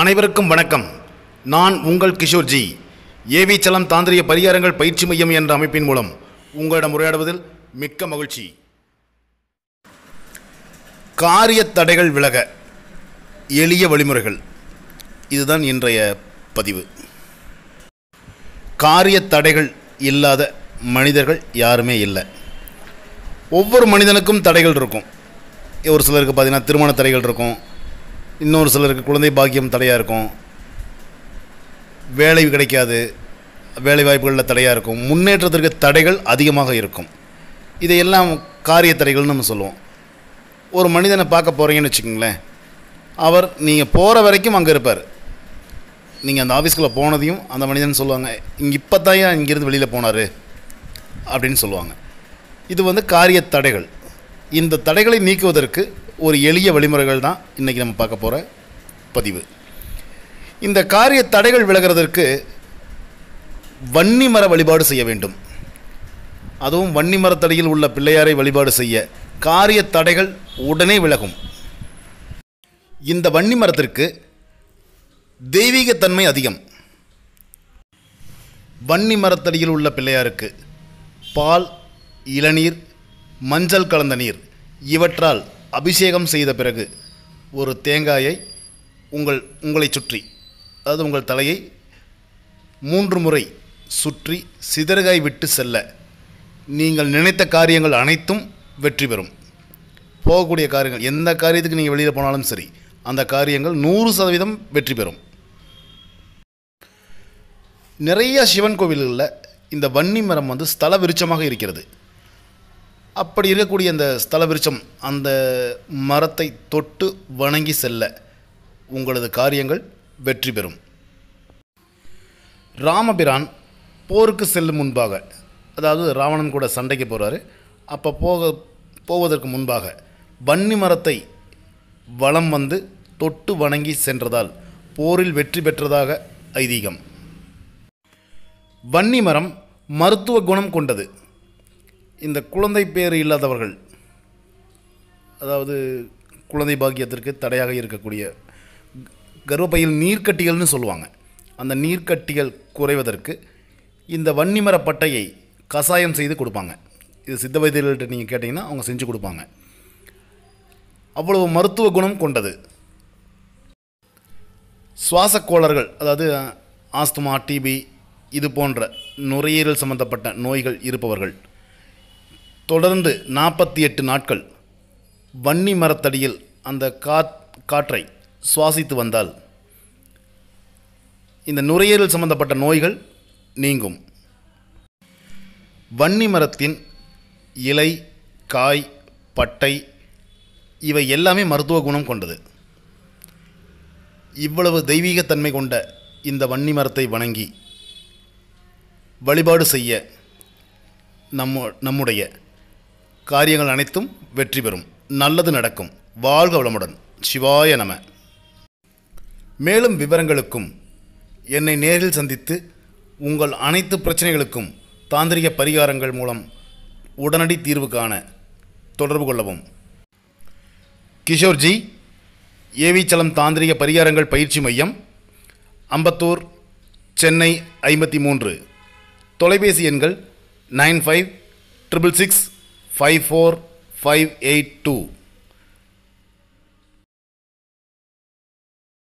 அனைவருக்கும் வணக்கம். நான் உங்கள் கிஷோர்ஜி. ஏவி சலம் தாந்திரிய பரிகாரங்கள் பயிற்சி மையம் என்ற அமைப்பின் மூலம் உங்களிடம் உரையாடுவதில் மிக்க மகிழ்ச்சி. காரிய தடைகள் விலக எளிய வழிமுறைகள், இதுதான் இன்றைய பதிவு. காரிய தடைகள் இல்லாத மனிதர்கள் யாருமே இல்லை. ஒவ்வொரு மனிதனுக்கும் தடைகள் இருக்கும். ஒரு சிலருக்கு பார்த்திங்கன்னா திருமண தடைகள் இருக்கும், இன்னொரு சிலருக்கு குழந்தை பாக்கியம் தடையாக இருக்கும், வேலை கிடைக்காது, வேலை வாய்ப்புகளில் தடையாக இருக்கும், முன்னேற்றத்திற்கு தடைகள் அதிகமாக இருக்கும். இதையெல்லாம் காரிய தடைகள்னு நம்ம சொல்லுவோம். ஒரு மனிதனை பார்க்க போகிறீங்கன்னு வச்சுக்கோங்களேன், அவர் நீங்கள் போகிற வரைக்கும் அங்கே இருப்பார். நீங்கள் அந்த ஆஃபீஸ்குள்ளே போனதையும் அந்த மனிதன் சொல்லுவாங்க, இப்போ தான் இங்கேருந்து வெளியில் போனார் அப்படின்னு சொல்லுவாங்க. இது காரிய தடைகள். இந்த தடைகளை நீக்குவதற்கு ஒரு எளிய வழிமுறைகள் தான் இன்றைக்கி நம்ம பார்க்க போகிற பதிவு. இந்த காரிய தடைகள் விலகிறதற்கு வன்னி மர வழிபாடு செய்ய வேண்டும். அதுவும் வன்னி மரத்தடியில் உள்ள பிள்ளையாரை வழிபாடு செய்ய காரிய தடைகள் உடனே விலகும். இந்த வன்னி மரத்திற்கு தெய்வீகத்தன்மை அதிகம். வன்னி மரத்தடியில் உள்ள பிள்ளையாருக்கு பால், இளநீர், மஞ்சள் கலந்த நீர் இவற்றால் அபிஷேகம் செய்த பிறகு ஒரு தேங்காயை உங்களை சுற்றி, அதாவது உங்கள் தலையை 3 முறை சுற்றி சிதறுகாய் விட்டு செல்ல நீங்கள் நினைத்த காரியங்கள் அனைத்தும் வெற்றி பெறும். போகக்கூடிய காரியங்கள், எந்த காரியத்துக்கு நீங்கள் வெளியில் போனாலும் சரி, அந்த காரியங்கள் 100% வெற்றி பெறும். நிறைய சிவன் கோவில்களில் இந்த வன்னி மரம் ஸ்தல விருட்சமாக இருக்கிறது. அப்படி இருக்கக்கூடிய அந்த ஸ்தல விருட்சம், அந்த மரத்தை தொட்டு வணங்கி செல்ல உங்களது காரியங்கள் வெற்றி பெறும். ராமபிரான் போருக்கு செல்லும் முன்பாக, அதாவது ராவணன் கூட சண்டைக்கு போகிறாரு, அப்போ போவதற்கு முன்பாக வன்னி மரத்தை வலம் தொட்டு வணங்கி சென்றதால் போரில் வெற்றி பெற்றதாக ஐதீகம். வன்னி மரம் மருத்துவ குணம் கொண்டது. இந்த குழந்தை பேறு இல்லாதவர்கள், அதாவது குழந்தை பாக்கியத்திற்கு தடையாக இருக்கக்கூடிய கர்ப்பப்பையில் நீர்க்கட்டிகள்னு சொல்லுவாங்க, அந்த நீர்க்கட்டிகள் குறைவதற்கு இந்த வன்னிமர பட்டையை கசாயம் செய்து கொடுப்பாங்க. இது சித்த வைத்தியர்கள்ட்ட நீங்கள் கேட்டிங்கன்னா அவங்க செஞ்சு கொடுப்பாங்க. அவ்வளவு மருத்துவ குணம் கொண்டது. சுவாச கோளாறுகள், அதாவது ஆஸ்துமா, டிபி இது போன்ற நுரையீரல் சம்பந்தப்பட்ட நோய்கள் இருப்பவர்கள் தொடர்ந்து 48 நாட்கள் வன்னி மரத்தடியில் அந்த காற்றை சுவாசித்து வந்தால் இந்த நுரையீரல் சம்பந்தப்பட்ட நோய்கள் நீங்கும். வன்னி மரத்தின் இலை, காய், பட்டை இவை எல்லாமே மருத்துவ குணம் கொண்டது. இவ்வளவு தெய்வீகத்தன்மை கொண்ட இந்த வன்னி மரத்தை வணங்கி வழிபாடு செய்ய நம்முடைய காரியங்கள் அனைத்தும் வெற்றி பெறும். நல்லது நடக்கும். வாழ்க வளமுடன். சிவாய நம. மேலும் விவரங்களுக்கும் என்னை நேரில் சந்தித்து உங்கள் அனைத்து பிரச்சனைகளுக்கும் தாந்திரிக பரிகாரங்கள் மூலம் உடனடி தீர்வு காண தொடர்பு கொள்ளவும். கிஷோர்ஜி, ஏவி சலம் தாந்திரிக பரிகாரங்கள் பயிற்சி மையம், அம்பத்தூர், சென்னை 53. தொலைபேசி எண்கள் 9566654582.